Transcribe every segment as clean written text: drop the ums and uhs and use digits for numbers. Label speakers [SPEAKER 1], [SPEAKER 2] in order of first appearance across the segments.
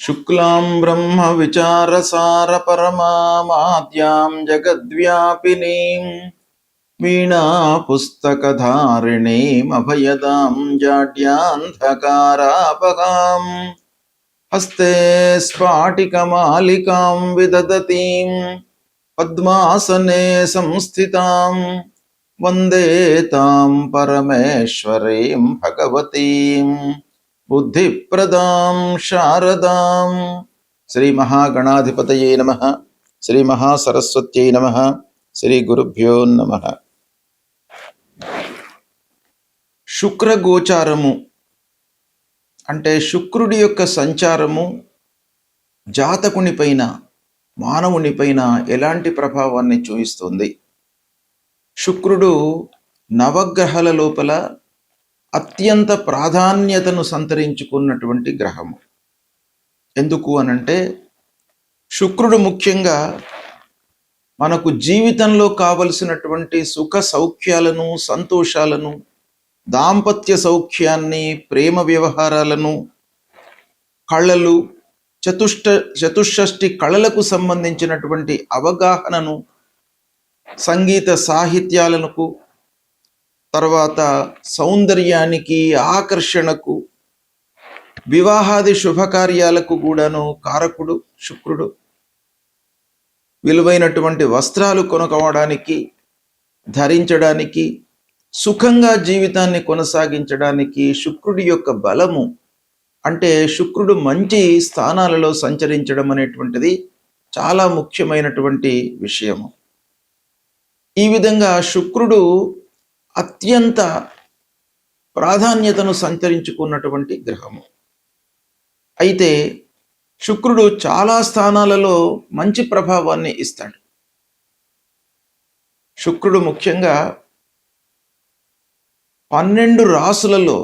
[SPEAKER 1] శుక్లాం బ్రహ్మ విచారసార పరమాద్యాం జగద్వ్యాపినీం వీణా పుస్తకధారిణీం అభయదాం జాడ్యాంధకారాపగాం హస్తే స్ఫాటికమాలికాం విదదతీం పద్మాసనే సంస్థితాం వందే తాం పరమేశ్వరీం భగవతీం బుద్ధిప్రదాం శారదాం. శ్రీ మహాగణాధిపతయే నమః. శ్రీ మహాసరస్వత్యై నమః. శ్రీ గురుభ్యో నమః. శుక్రగోచారము అంటే శుక్రుడి యొక్క సంచారము జాతకునిపైన మానవునిపైన ఎలాంటి ప్రభావాన్ని చూపిస్తుంది? శుక్రుడు నవగ్రహాల లోపల అత్యంత ప్రాధాన్యతను సంతరించుకున్నటువంటి గ్రహము. ఎందుకు అనంటే శుక్రుడు ముఖ్యంగా మనకు జీవితంలో కావలసినటువంటి సుఖ సౌఖ్యాలను, సంతోషాలను, దాంపత్య సౌఖ్యాన్ని, ప్రేమ వ్యవహారాలను, కళలు, చతుషష్ఠి కళలకు సంబంధించినటువంటి అవగాహనను, సంగీత సాహిత్యాలకు, తర్వాత సౌందర్యానికి, ఆకర్షణకు, వివాహాది శుభకార్యాలకు కూడాను కారకుడు శుక్రుడు. విలువైనటువంటి వస్త్రాలు కొనుక్కోవడానికి, ధరించడానికి, సుఖంగా జీవితాన్ని కొనసాగించడానికి శుక్రుడి యొక్క బలము అంటే శుక్రుడు మంచి స్థానాలలో సంచరించడం అనేటువంటిది చాలా ముఖ్యమైనటువంటి విషయము. ఈ విధంగా శుక్రుడు అత్యంత ప్రాధాన్యతను సంతరించుకున్నటువంటి గ్రహము. అయితే శుక్రుడు చాలా స్థానాలలో మంచి ప్రభావాన్ని ఇస్తాడు. శుక్రుడు ముఖ్యంగా 12 రాసులలో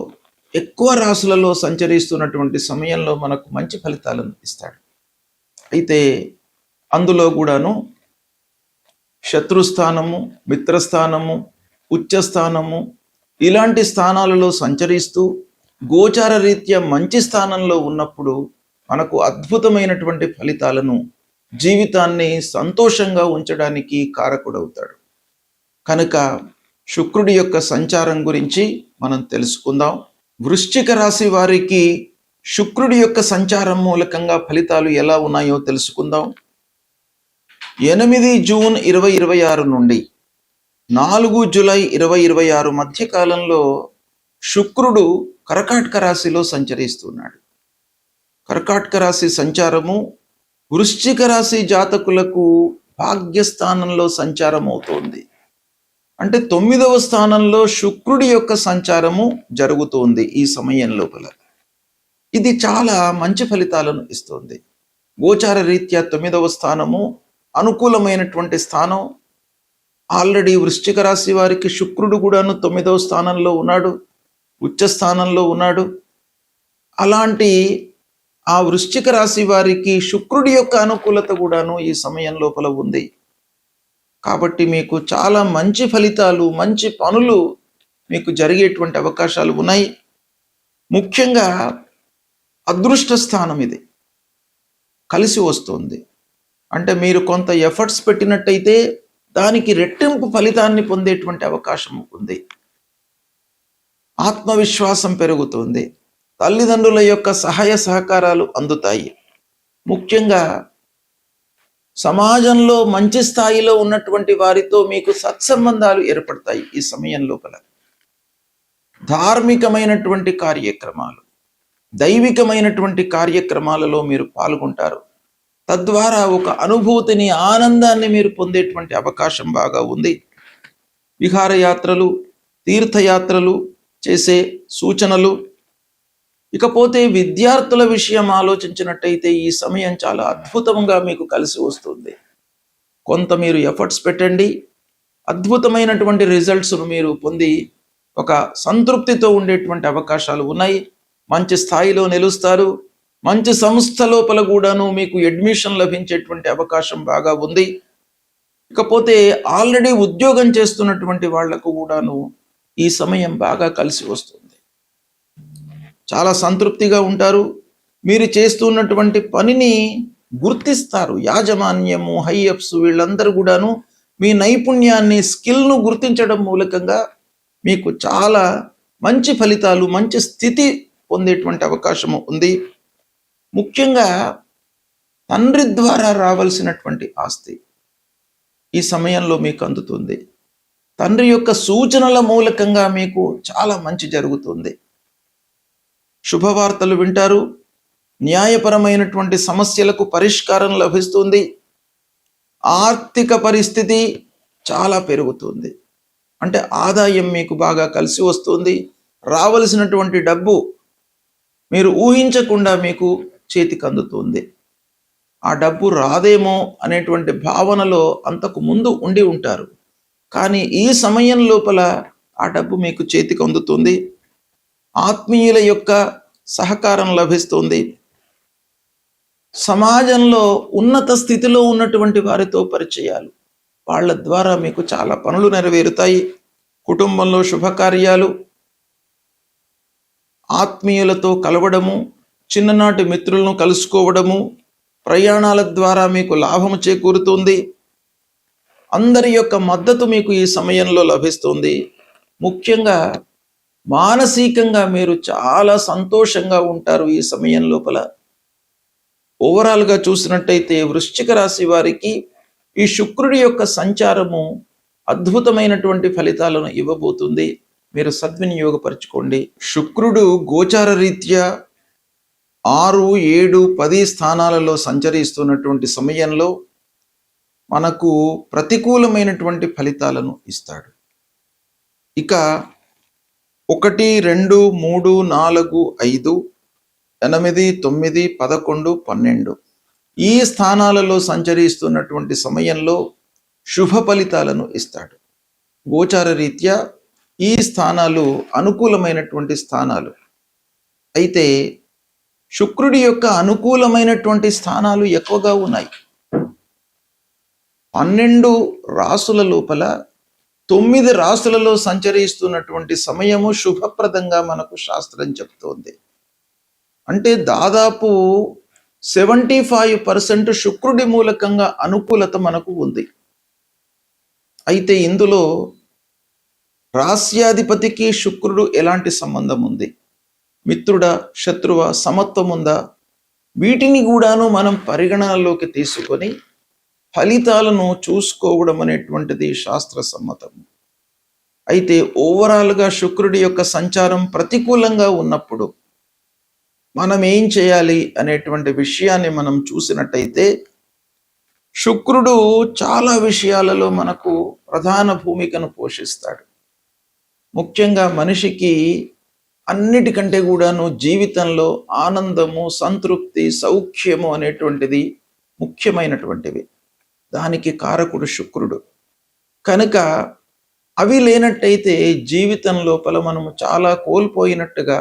[SPEAKER 1] ఎక్కువ రాసులలో సంచరిస్తున్నటువంటి సమయంలో మనకు మంచి ఫలితాలను ఇస్తాడు. అయితే అందులో కూడాను శత్రుస్థానము, మిత్రస్థానము, ఉచ్చస్థానము ఇలాంటి స్థానాలలో సంచరిస్తూ గోచార రీత్యా మంచి స్థానంలో ఉన్నప్పుడు మనకు అద్భుతమైనటువంటి ఫలితాలను, జీవితాన్ని సంతోషంగా ఉంచడానికి కారకుడవుతాడు. కనుక శుక్రుడి యొక్క సంచారం గురించి మనం తెలుసుకుందాం. వృశ్చిక రాశి వారికి శుక్రుడి యొక్క సంచారం మూలకంగా ఫలితాలు ఎలా ఉన్నాయో తెలుసుకుందాం. 8 జూన్ 2026 నుండి 4 జూలై 2026 మధ్య కాలంలో శుక్రుడు కర్కాటక రాశిలో సంచరిస్తున్నాడు. కర్కాటక రాశి సంచారము వృశ్చిక రాశి జాతకులకు భాగ్యస్థానంలో సంచారం అవుతోంది. అంటే 9వ స్థానంలో శుక్రుడి యొక్క సంచారము జరుగుతోంది ఈ సమయం లోపల. ఇది చాలా మంచి ఫలితాలను ఇస్తుంది. గోచార రీత్యా 9వ స్థానము అనుకూలమైనటువంటి స్థానం. ఆల్రెడీ వృశ్చిక రాశి వారికి శుక్రుడు కూడాను 9వ స్థానంలో ఉన్నాడు, ఉచ్చ స్థానంలో ఉన్నాడు. అలాంటి ఆ వృశ్చిక రాశి వారికి శుక్రుడి యొక్క అనుకూలత కూడాను ఈ సమయం లోపల ఉంది. కాబట్టి మీకు చాలా మంచి ఫలితాలు, మంచి పనులు మీకు జరిగేటువంటి అవకాశాలు ఉన్నాయి. ముఖ్యంగా అదృష్ట స్థానం ఇది కలిసి వస్తుంది. అంటే మీరు కొంత ఎఫర్ట్స్ పెట్టినట్టయితే దానికి రెట్టింపు ఫలితాన్ని పొందేటువంటి అవకాశం ఉంది. ఆత్మవిశ్వాసం పెరుగుతుంది. తల్లిదండ్రుల యొక్క సహాయ సహకారాలు అందుతాయి. ముఖ్యంగా సమాజంలో మంచి స్థాయిలో ఉన్నటువంటి వారితో మీకు సత్సంబంధాలు ఏర్పడతాయి. ఈ సమయం లోపల ధార్మికమైనటువంటి కార్యక్రమాలు, దైవికమైనటువంటి కార్యక్రమాలలో మీరు పాల్గొంటారు. తద్వారా ఒక అనుభూతిని, ఆనందాన్ని మీరు పొందేటువంటి అవకాశం బాగా ఉంది. విహారయాత్రలు, తీర్థయాత్రలు చేసే సూచనలు. ఇకపోతే విద్యార్థుల విషయం ఆలోచించినట్టయితే ఈ సమయం చాలా అద్భుతంగా మీకు కలిసి వస్తుంది. కొంత మీరు ఎఫర్ట్స్ పెట్టండి, అద్భుతమైనటువంటి రిజల్ట్స్ను మీరు పొంది ఒక సంతృప్తితో ఉండేటువంటి అవకాశాలు ఉన్నాయి. మంచి స్థాయిలో నిలుస్తారు. మంచి సంస్థ లోపల కూడాను మీకు అడ్మిషన్ లభించేటువంటి అవకాశం బాగా ఉంది. ఇకపోతే ఆల్రెడీ ఉద్యోగం చేస్తున్నటువంటి వాళ్లకు కూడాను ఈ సమయం బాగా కలిసి వస్తుంది. చాలా సంతృప్తిగా ఉంటారు. మీరు చేస్తున్నటువంటి పనిని గుర్తిస్తారు. యాజమాన్యము, హైయప్స్ వీళ్ళందరూ కూడాను మీ నైపుణ్యాన్ని, స్కిల్ను గుర్తించడం మూలకంగా మీకు చాలా మంచి ఫలితాలు, మంచి స్థితి పొందేటువంటి అవకాశము ఉంది. ముఖ్యంగా తండ్రి ద్వారా రావాల్సినటువంటి ఆస్తి ఈ సమయంలో మీకు అందుతుంది. తండ్రి యొక్క సూచనల మూలకంగా మీకు చాలా మంచి జరుగుతుంది. శుభవార్తలు వింటారు. న్యాయపరమైనటువంటి సమస్యలకు పరిష్కారం లభిస్తుంది. ఆర్థిక పరిస్థితి చాలా పెరుగుతుంది. అంటే ఆదాయం మీకు బాగా కలిసి వస్తుంది. రావలసినటువంటి డబ్బు మీరు ఊహించకుండా మీకు చేతికి అందుతుంది. ఆ డబ్బు రాదేమో అనేటువంటి భావనలో అంతకు ముందు ఉండి ఉంటారు. కానీ ఈ సమయం లోపల ఆ డబ్బు మీకు చేతికి అందుతుంది. ఆత్మీయుల యొక్క సహకారం లభిస్తుంది. సమాజంలో ఉన్నత స్థితిలో ఉన్నటువంటి వారితో పరిచయాలు, వాళ్ళ ద్వారా మీకు చాలా పనులు నెరవేరుతాయి. కుటుంబంలో శుభకార్యాలు, ఆత్మీయులతో కలవడము, చిన్ననాటి మిత్రులను కలుసుకోవడము, ప్రయాణాల ద్వారా మీకు లాభము చేకూరుతుంది. అందరి యొక్క మద్దతు మీకు ఈ సమయంలో లభిస్తుంది. ముఖ్యంగా మానసికంగా మీరు చాలా సంతోషంగా ఉంటారు ఈ సమయం లోపల. ఓవరాల్గా చూసినట్టయితే వృశ్చిక రాశి వారికి ఈ శుక్రుడి యొక్క సంచారము అద్భుతమైనటువంటి ఫలితాలను ఇవ్వబోతుంది. మీరు సద్వినియోగపరచుకోండి. శుక్రుడు గోచార రీత్యా 6, 7, 10 స్థానాలలో సంచరిస్తున్నటువంటి సమయంలో మనకు ప్రతికూలమైనటువంటి ఫలితాలను ఇస్తాడు. ఇక 1, 2, 3, 4, 5, 8, 9, 11, 12 ఈ స్థానాలలో సంచరిస్తున్నటువంటి సమయంలో శుభ ఫలితాలను ఇస్తాడు. గోచార రీత్యా ఈ స్థానాలు అనుకూలమైనటువంటి స్థానాలు. అయితే శుక్రుడి యొక్క అనుకూలమైనటువంటి స్థానాలు ఎక్కువగా ఉన్నాయి. 12 రాసుల లోపల 9 రాసులలో సంచరిస్తున్నటువంటి సమయము శుభప్రదంగా మనకు శాస్త్రం చెప్తోంది. అంటే దాదాపు 75% శుక్రుడి మూలకంగా అనుకూలత మనకు ఉంది. అయితే ఇందులో రాస్యాధిపతికి శుక్రుడు ఎలాంటి సంబంధం ఉంది, మిత్రుడా, శత్రువా, సమత్వం ఉందా, వీటిని కూడాను మనం పరిగణనలోకి తీసుకొని ఫలితాలను చూసుకోవడం అనేటువంటిది శాస్త్ర సమ్మతం. అయితే ఓవరాల్గా శుక్రుడి యొక్క సంచారం ప్రతికూలంగా ఉన్నప్పుడు మనం ఏం చేయాలి అనేటువంటి విషయాన్ని మనం చూసినట్టయితే శుక్రుడు చాలా విషయాలలో మనకు ప్రధాన భూమికను పోషిస్తాడు. ముఖ్యంగా మనిషికి అన్నిటికంటే కూడాను జీవితంలో ఆనందము, సంతృప్తి, సౌఖ్యము అనేటువంటిది ముఖ్యమైనటువంటివి. దానికి కారకుడు శుక్రుడు. కనుక అవి లేనట్టయితే జీవితం లోపల మనము చాలా కోల్పోయినట్టుగా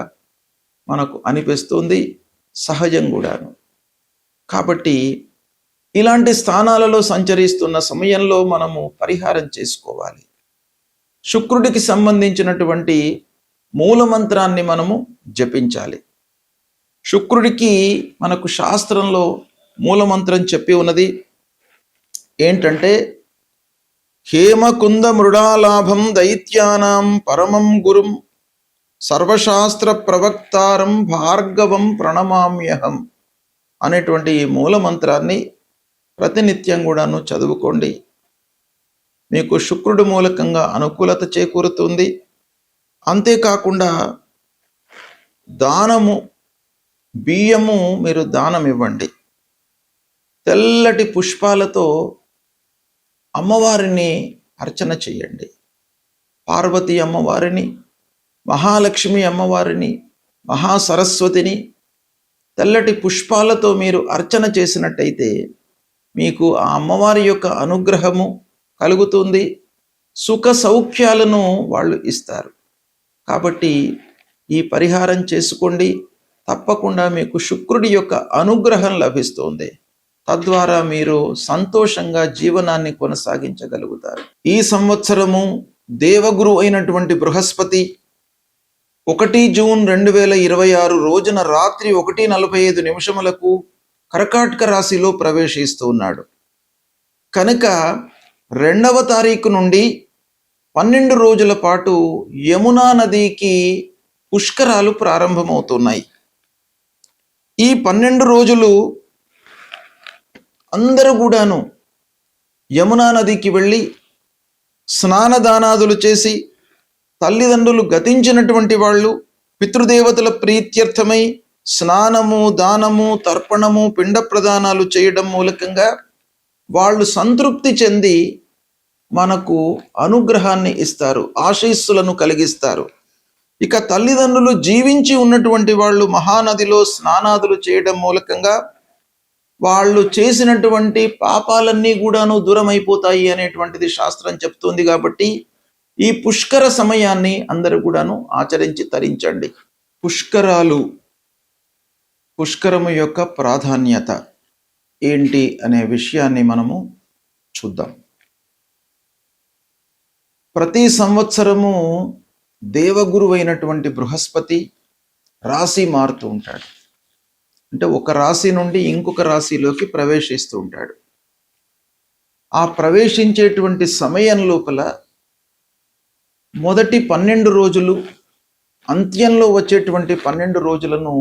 [SPEAKER 1] మనకు అనిపిస్తుంది, సహజం కూడాను. కాబట్టి ఇలాంటి స్థానాలలో సంచరిస్తున్న సమయంలో మనము పరిహారం చేసుకోవాలి. శుక్రుడికి సంబంధించినటువంటి మూలమంత్రాన్ని మనము జపించాలి. శుక్రుడికి మనకు శాస్త్రంలో మూలమంత్రం చెప్పి ఉన్నది ఏంటంటే, హేమకుంద మృడాలాభం దైత్యానాం పరమం గురుం సర్వశాస్త్ర ప్రవక్తారం భార్గవం ప్రణమామ్యహం అనేటువంటి ఈ మూలమంత్రాన్ని ప్రతినిత్యం కూడాను చదువుకోండి. మీకు శుక్రుడి మూలకంగా అనుకూలత చేకూరుతుంది. అంతేకాకుండా దానము, బియ్యము మీరు దానం ఇవ్వండి. తెల్లటి పుష్పాలతో అమ్మవారిని అర్చన చేయండి. పార్వతీ అమ్మవారిని, మహాలక్ష్మి అమ్మవారిని, మహాసరస్వతిని తెల్లటి పుష్పాలతో మీరు అర్చన చేసినట్టయితే మీకు ఆ అమ్మవారి యొక్క అనుగ్రహము కలుగుతుంది. సుఖ సౌఖ్యాలను వాళ్ళు ఇస్తారు. కాబట్టి ఈ పరిహారం చేసుకోండి. తప్పకుండా మీకు శుక్రుడి యొక్క అనుగ్రహం లభిస్తుంది. తద్వారా మీరు సంతోషంగా జీవనాన్ని కొనసాగించగలుగుతారు. ఈ సంవత్సరము దేవగురు అయినటువంటి బృహస్పతి జూన్ 2026 రోజున రాత్రి 1:45 కర్కాటక రాశిలో ప్రవేశిస్తూ ఉన్నాడు. కనుక 2వ తారీఖు నుండి 12 రోజుల పాటు యమునా నదికి పుష్కరాలు ప్రారంభమవుతున్నాయి. ఈ 12 రోజులు అందరూ కూడాను యమునా నదికి వెళ్ళి స్నానదానాదులు చేసి, తల్లిదండ్రులు గతించినటువంటి వాళ్ళు పితృదేవతల ప్రీత్యర్థమై స్నానము, దానము, తర్పణము, పిండ ప్రదానాలు చేయడం మూలకంగా వాళ్ళు సంతృప్తి చెంది మనకు అనుగ్రహాన్ని ఇస్తారు, ఆశీస్సులను కలిగిస్తారు. ఇక తల్లిదండ్రులు జీవించి ఉన్నటువంటి వాళ్ళు మహానదిలో స్నానాదులు చేయడం మూలకంగా వాళ్ళు చేసినటువంటి పాపాలన్నీ కూడాను దూరం అయిపోతాయి అనేటువంటిది శాస్త్రం చెప్తుంది. కాబట్టి ఈ పుష్కర సమయాన్ని అందరూ కూడాను ఆచరించి తరించండి. పుష్కరము యొక్క ప్రాధాన్యత ఏంటి అనే విషయాన్ని మనము చూద్దాం. ప్రతి సంవత్సరము దేవగురువు అయినటువంటి బృహస్పతి రాశి మారుతూ ఉంటాడు. అంటే ఒక రాశి నుండి ఇంకొక రాశిలోకి ప్రవేశిస్తూ ఉంటాడు. ఆ ప్రవేశించేటువంటి సమయం లోపల మొదటి 12 రోజులు, అంత్యంలో వచ్చేటువంటి 12 రోజులను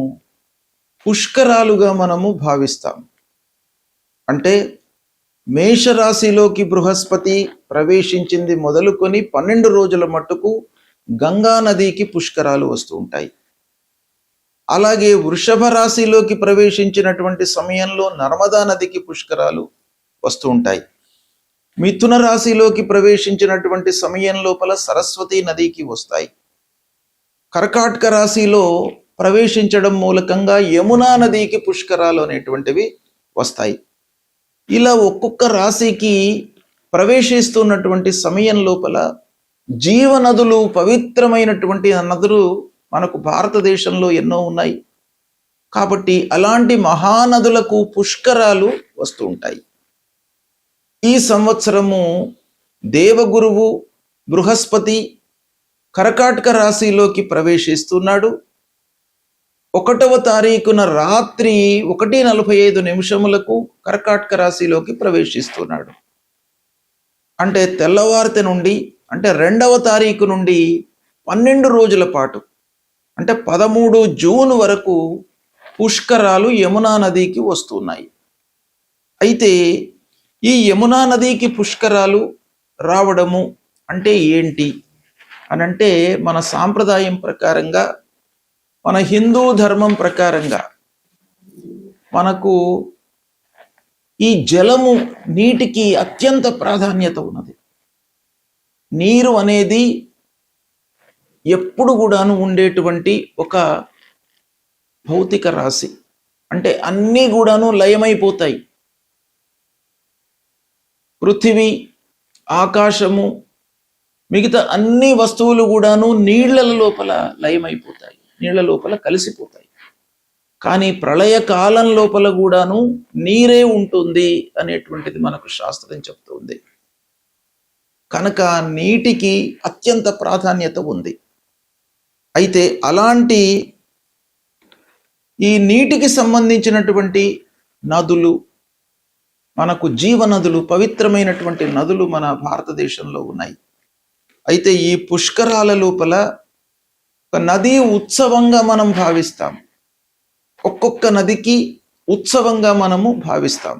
[SPEAKER 1] పుష్కరాలుగా మనము భావిస్తాం. అంటే మేషరాశిలోకి బృహస్పతి ప్రవేశించింది మొదలుకొని 12 రోజుల మట్టుకు గంగా నదికి పుష్కరాలు వస్తూ ఉంటాయి. అలాగే వృషభ రాశిలోకి ప్రవేశించినటువంటి సమయంలో నర్మదా నదికి పుష్కరాలు వస్తూ ఉంటాయి. మిథున రాశిలోకి ప్రవేశించినటువంటి సమయం లోపల సరస్వతి నదికి వస్తాయి. కర్కాటక రాశిలో ప్రవేశించడం మూలకంగా యమునా నదికి పుష్కరాలు అనేటువంటివి వస్తాయి. ఇలా ఒక్కొక్క రాశికి ప్రవేశిస్తున్నటువంటి సమయం లోపల జీవనదులు, పవిత్రమైనటువంటి నదులు మనకు భారతదేశంలో ఎన్నో ఉన్నాయి. కాబట్టి అలాంటి మహానదులకు పుష్కరాలు వస్తూ ఉంటాయి. ఈ సంవత్సరము దేవగురువు బృహస్పతి కర్కాటక రాశిలోకి ప్రవేశిస్తున్నాడు. 1వ తారీఖున రాత్రి 1:45 కర్కాటక రాశిలోకి ప్రవేశిస్తున్నాడు. అంటే తెల్లవారితే నుండి, అంటే 2వ తారీఖు నుండి 12 రోజుల పాటు, అంటే 13 జూన్ వరకు పుష్కరాలు యమునా నదికి వస్తున్నాయి. అయితే ఈ యమునా నదికి పుష్కరాలు రావడము అంటే ఏంటి అనంటే, మన సాంప్రదాయం ప్రకారంగా, మన హిందూ ధర్మం ప్రకారంగా మనకు ఈ జలము, నీటికి అత్యంత ప్రాధాన్యత ఉన్నది. నీరు అనేది ఎప్పుడు కూడాను ఉండేటువంటి ఒక భౌతిక రాశి. అంటే అన్నీ కూడాను లయమైపోతాయి. పృథివీ, ఆకాశము, మిగతా అన్ని వస్తువులు కూడాను నీళ్ల లోపల లయమైపోతాయి, నీళ్ల లోపల కలిసిపోతాయి. కానీ ప్రళయ కాలం లోపల కూడాను నీరే ఉంటుంది అనేటువంటిది మనకు శాస్త్రం చెప్తుంది. కనుక నీటికి అత్యంత ప్రాధాన్యత ఉంది. అయితే అలాంటి ఈ నీటికి సంబంధించినటువంటి నదులు, మనకు జీవనదులు, పవిత్రమైనటువంటి నదులు మన భారతదేశంలో ఉన్నాయి. అయితే ఈ పుష్కరాల లోపల ఒక నదీ ఉత్సవంగా మనం భావిస్తాం. ఒక్కొక్క నదికి ఉత్సవంగా మనము భావిస్తాం.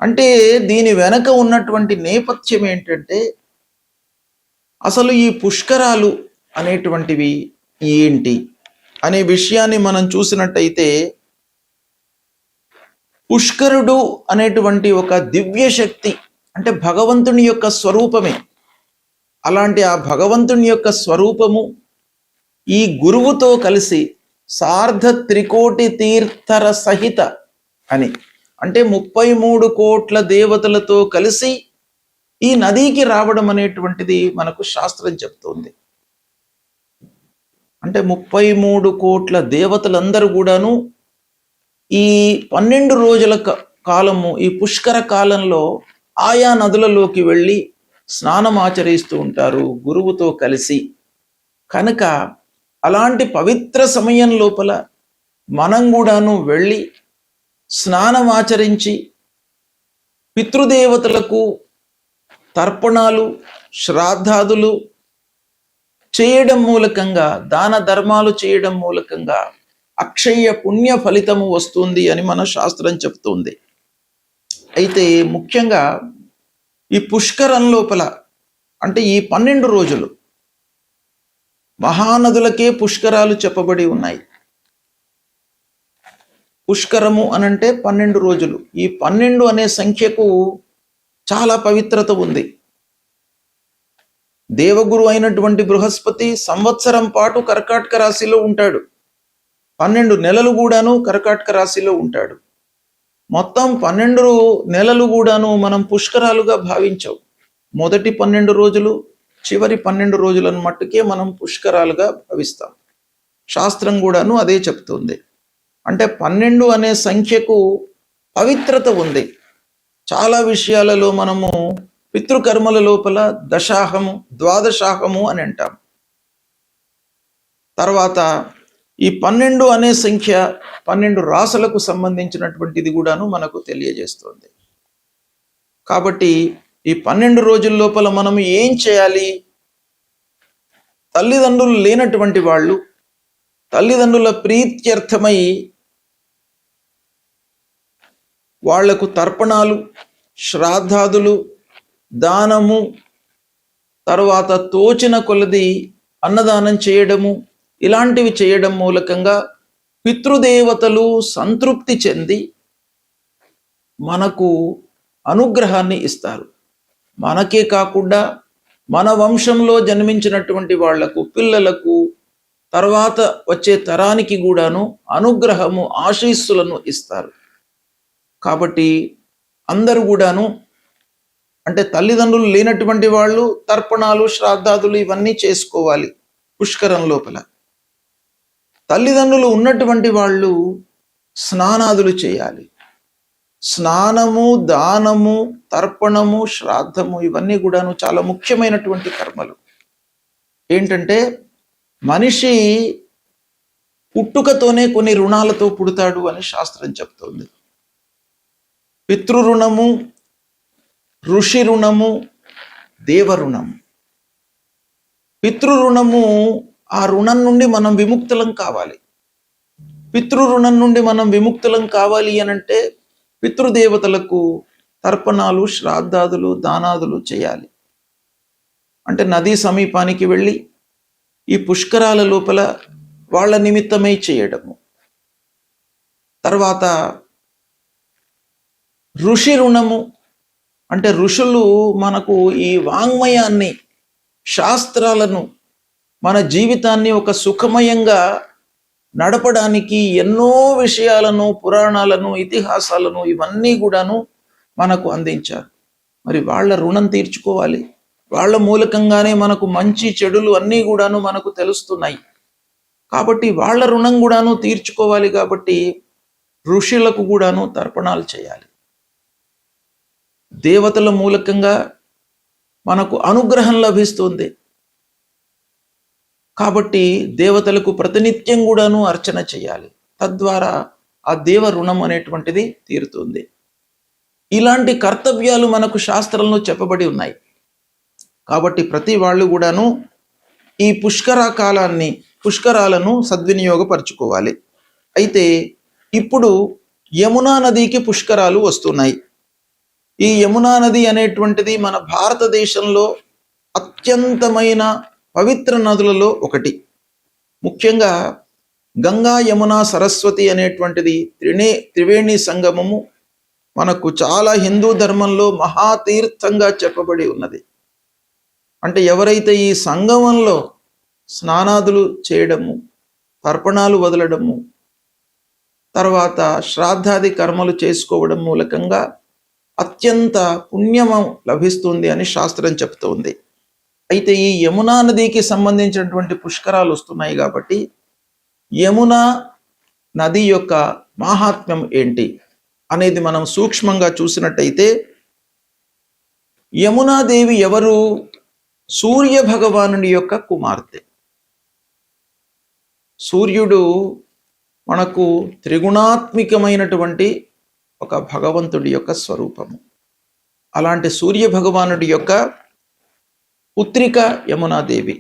[SPEAKER 1] అంటే దీని వెనక ఉన్నటువంటి నేపథ్యం ఏంటంటే, అసలు ఈ పుష్కరాలు అనేటువంటివి ఏంటి అనే విషయాన్ని మనం చూసినట్టయితే, పుష్కరుడు అనేటువంటి ఒక దివ్య శక్తి, అంటే భగవంతుని యొక్క స్వరూపమే. అలాంటి ఆ భగవంతుని యొక్క స్వరూపము ఈ గురువుతో కలిసి సార్ధ త్రికోటి తీర్థర సహిత అని, అంటే 33 కోట్ల దేవతలతో కలిసి ఈ నదికి రావడం అనేటువంటిది మనకు శాస్త్రం చెప్తుంది. అంటే 33 కోట్ల దేవతలందరూ కూడాను ఈ 12 రోజుల కాలము, ఈ పుష్కర కాలంలో ఆయా నదులలోకి వెళ్ళి స్నానం ఆచరిస్తూ ఉంటారు గురువుతో కలిసి. కనుక అలాంటి పవిత్ర సమయం లోపల మనం కూడాను వెళ్ళి స్నానం ఆచరించి పితృదేవతలకు తర్పణాలు శ్రాద్ధాదులు చేయడం మూలకంగా, దాన ధర్మాలు చేయడం మూలకంగా అక్షయ పుణ్య ఫలితము వస్తుంది అని మన శాస్త్రం చెప్తుంది. అయితే ముఖ్యంగా ఈ పుష్కరం లోపల అంటే ఈ 12 రోజులు మహానదులకే పుష్కరాలు చెప్పబడి ఉన్నాయి. పుష్కరము అనంటే 12 రోజులు. ఈ 12 అనే సంఖ్యకు చాలా పవిత్రత ఉంది. దేవగురు అయినటువంటి బృహస్పతి సంవత్సరం పాటు కర్కాటక రాశిలో ఉంటాడు. 12 నెలలు కూడాను కర్కాటక రాశిలో ఉంటాడు. మొత్తం 12 నెలలు కూడాను మనం పుష్కరాలుగా భావించవు. మొదటి 12 రోజులు, చివరి 12 రోజులను మట్టుకే మనం పుష్కరాలుగా భావిస్తాం. శాస్త్రం కూడాను అదే చెప్తుంది. అంటే 12 అనే సంఖ్యకు పవిత్రత ఉంది. చాలా విషయాలలో మనము పితృకర్మల లోపల దశాహము, ద్వాదశాహము అని అంటాం. తర్వాత ఈ 12 అనే సంఖ్య 12 రాసులకు సంబంధించినటువంటిది కూడాను మనకు తెలియజేస్తుంది. కాబట్టి ఈ 12 రోజుల లోపల మనం ఏం చేయాలి? తల్లిదండ్రులు లేనటువంటి వాళ్ళు తల్లిదండ్రుల ప్రీత్యర్థమై వాళ్లకు తర్పణాలు, శ్రాద్ధాదులు, దానము, తర్వాత తోచిన కొలది అన్నదానం చేయడము, ఇలాంటివి చేయడం మూలకంగా పితృదేవతలు సంతృప్తి చెంది మనకు అనుగ్రహాన్ని ఇస్తారు. మనకే కాకుండా మన వంశంలో జన్మించినటువంటి వాళ్లకు, పిల్లలకు, తర్వాత వచ్చే తరానికి కూడాను అనుగ్రహము, ఆశీస్సులను ఇస్తారు. కాబట్టి అందరూ కూడాను అంటే తల్లిదండ్రులు లేనటువంటి వాళ్ళు తర్పణాలు, శ్రాద్ధాదులు ఇవన్నీ చేసుకోవాలి పుష్కరం లోపల. తల్లిదండ్రులు ఉన్నటువంటి వాళ్ళు స్నానాదులు చేయాలి. స్నానము, దానము, తర్పణము, శ్రాద్ధము ఇవన్నీ కూడాను చాలా ముఖ్యమైనటువంటి కర్మలు. ఏంటంటే మనిషి పుట్టుకతోనే కొన్ని రుణాలతో పుడతాడు అని శాస్త్రం చెప్తోంది. పితృ రుణము, ఋషి రుణము, దేవ రుణము. పితృ రుణము, ఆ రుణం నుండి మనం విముక్తులం కావాలి. పితృ రుణం నుండి మనం విముక్తులం కావాలి అనంటే పితృదేవతలకు తర్పణాలు, శ్రాద్ధాదులు, దానాదులు చేయాలి. అంటే నదీ సమీపానికి వెళ్ళి ఈ పుష్కరాల లోపల వాళ్ళ నిమిత్తమై చేయడము. తర్వాత ఋషి రుణము అంటే ఋషులు మనకు ఈ వాంగ్మయాన్ని, శాస్త్రాలను, మన జీవితాన్ని ఒక సుఖమయంగా నడపడానికి ఎన్నో విషయాలను, పురాణాలను, ఇతిహాసాలను ఇవన్నీ కూడాను మనకు అందించారు. మరి వాళ్ళ రుణం తీర్చుకోవాలి. వాళ్ళ మూలకంగానే మనకు మంచి చెడులు అన్నీ కూడాను మనకు తెలుస్తున్నాయి. కాబట్టి వాళ్ళ రుణం కూడాను తీర్చుకోవాలి. కాబట్టి ఋషులకు కూడాను తర్పణాలు చేయాలి. దేవతల మూలకంగా మనకు అనుగ్రహం లభిస్తుంది. కాబట్టి దేవతలకు ప్రతినిత్యం కూడాను అర్చన చేయాలి. తద్వారా ఆ దేవ రుణం అనేటువంటిది తీరుతుంది. ఇలాంటి కర్తవ్యాలు మనకు శాస్త్రంలో చెప్పబడి ఉన్నాయి. కాబట్టి ప్రతి వాళ్ళు కూడాను ఈ పుష్కరాలను సద్వినియోగపరచుకోవాలి. అయితే ఇప్పుడు యమునా నదికి పుష్కరాలు వస్తున్నాయి. ఈ యమునా నది అనేటువంటిది మన భారతదేశంలో అత్యంతమైన పవిత్ర నదులలో ఒకటి. ముఖ్యంగా గంగా, యమున, సరస్వతి అనేటువంటిది త్రివేణి సంగమము మనకు చాలా హిందూ ధర్మంలో మహాతీర్థంగా చెప్పబడి ఉన్నది. అంటే ఎవరైతే ఈ సంగమంలో స్నానాదులు చేయడము, తర్పణాలు వదలడము, తర్వాత శ్రాద్ధాది కర్మలు చేసుకోవడం మూలకంగా అత్యంత పుణ్యము లభిస్తుంది అని శాస్త్రం చెప్తోంది. అయితే ఈ యమునా నదికి సంబంధించినటువంటి పుష్కరాలు వస్తున్నాయి కాబట్టి యమునా నది యొక్క మాహాత్మ్యం ఏంటి అనేది మనం సూక్ష్మంగా చూసినట్టయితే, యమునాదేవి ఎవరు? సూర్య భగవానుడి యొక్క కుమార్తె. సూర్యుడు మనకు త్రిగుణాత్మికమైనటువంటి ఒక భగవంతుడి యొక్క స్వరూపము. అలాంటి సూర్య భగవానుడి యొక్క పుత్రిక యమునాదేవి,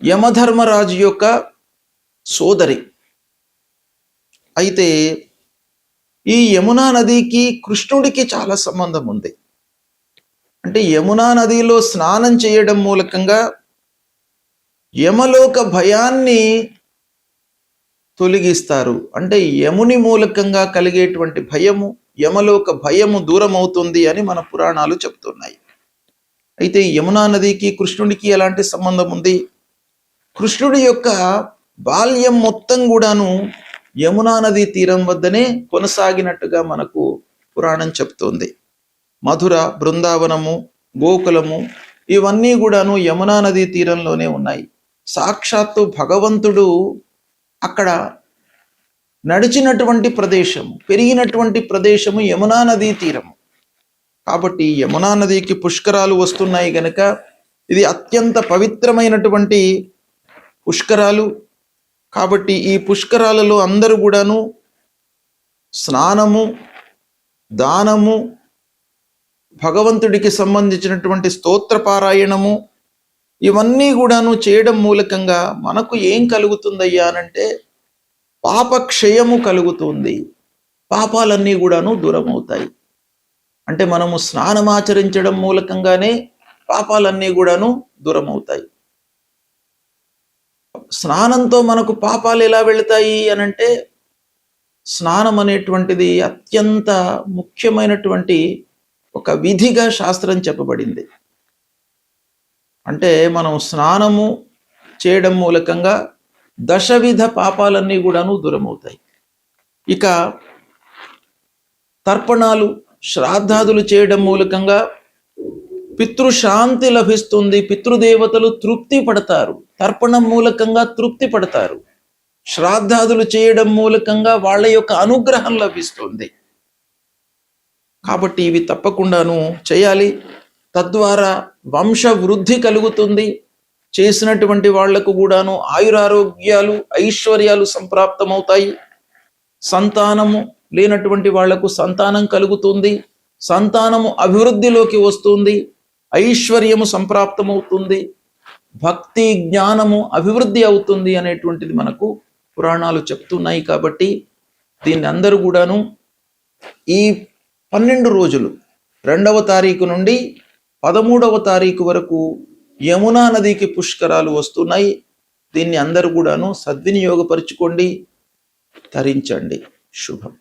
[SPEAKER 1] యమధర్మరాజు యొక్క సోదరి. అయితే ఈ యమునా నదికి కృష్ణుడికి చాలా సంబంధం ఉంది. అంటే యమునా నదిలో స్నానం చేయడం మూలకంగా యమలోక భయాన్ని తొలగిస్తారు. అంటే యముని మూలకంగా కలిగేటువంటి భయము, యమలోక భయము దూరం అవుతుంది అని మన పురాణాలు చెప్తున్నాయి. అయితే యమునా నదికి కృష్ణుడికి ఎలాంటి సంబంధం ఉంది? కృష్ణుడి యొక్క బాల్యం మొత్తం కూడాను యమునా నది తీరం వద్దనే కొనసాగినట్టుగా మనకు పురాణం చెప్తోంది. మధుర, బృందావనము, గోకులము ఇవన్నీ కూడాను యమునా నది తీరంలోనే ఉన్నాయి. సాక్షాత్తు భగవంతుడు అక్కడ నడిచినటువంటి ప్రదేశము, పెరిగినటువంటి ప్రదేశము యమునా నదీ తీరము. కాబట్టి యమునా నదికి పుష్కరాలు వస్తున్నాయి గనక ఇది అత్యంత పవిత్రమైనటువంటి పుష్కరాలు. కాబట్టి ఈ పుష్కరాలలో అందరూ కూడాను స్నానము, దానము, భగవంతుడికి సంబంధించినటువంటి స్తోత్ర పారాయణము ఇవన్నీ కూడాను చేయడం మూలకంగా మనకు ఏం కలుగుతుందయ్యా అనంటే పాపక్షయము కలుగుతుంది. పాపాలన్నీ కూడాను దూరం అవుతాయి. అంటే మనము స్నానమాచరించడం మూలకంగానే పాపాలన్నీ కూడాను దూరం అవుతాయి. స్నానంతో మనకు పాపాలు ఎలా వెళతాయి అనంటే స్నానం అనేటువంటిది అత్యంత ముఖ్యమైనటువంటి ఒక విధిగా శాస్త్రం చెప్పబడింది. అంటే మనం స్నానము చేయడం మూలకంగా దశవిధ పాపాలన్నీ కూడాను దూరమవుతాయి. ఇక తర్పణాలు, శ్రాద్ధాదులు చేయడం మూలకంగా పితృశాంతి లభిస్తుంది. పితృదేవతలు తృప్తి పడతారు. తర్పణం మూలకంగా తృప్తి పడతారు. శ్రాద్ధాదులు చేయడం మూలకంగా వాళ్ళ యొక్క అనుగ్రహం లభిస్తుంది. కాబట్టి ఇవి తప్పకుండాను చేయాలి. తద్వారా వంశ వృద్ధి కలుగుతుంది. చేసినటువంటి వాళ్లకు కూడాను ఆయురారోగ్యాలు, ఐశ్వర్యాలు సంప్రాప్తమవుతాయి. సంతానము లేనటువంటి వాళ్లకు సంతానం కలుగుతుంది. సంతానము అభివృద్ధిలోకి వస్తుంది. ఐశ్వర్యము సంప్రాప్తమవుతుంది. భక్తి, జ్ఞానము అభివృద్ధి అవుతుంది అనేటువంటిది మనకు పురాణాలు చెప్తున్నాయి. కాబట్టి దీన్ని అందరూ కూడాను ఈ 12 రోజులు 2వ తారీఖు నుండి 13వ తారీఖు వరకు యమునా నదికి పుష్కరాలు వస్తున్నాయి. దీన్ని అందరూ కూడాను సద్వినియోగపరుచుకోండి, తరించండి. శుభం.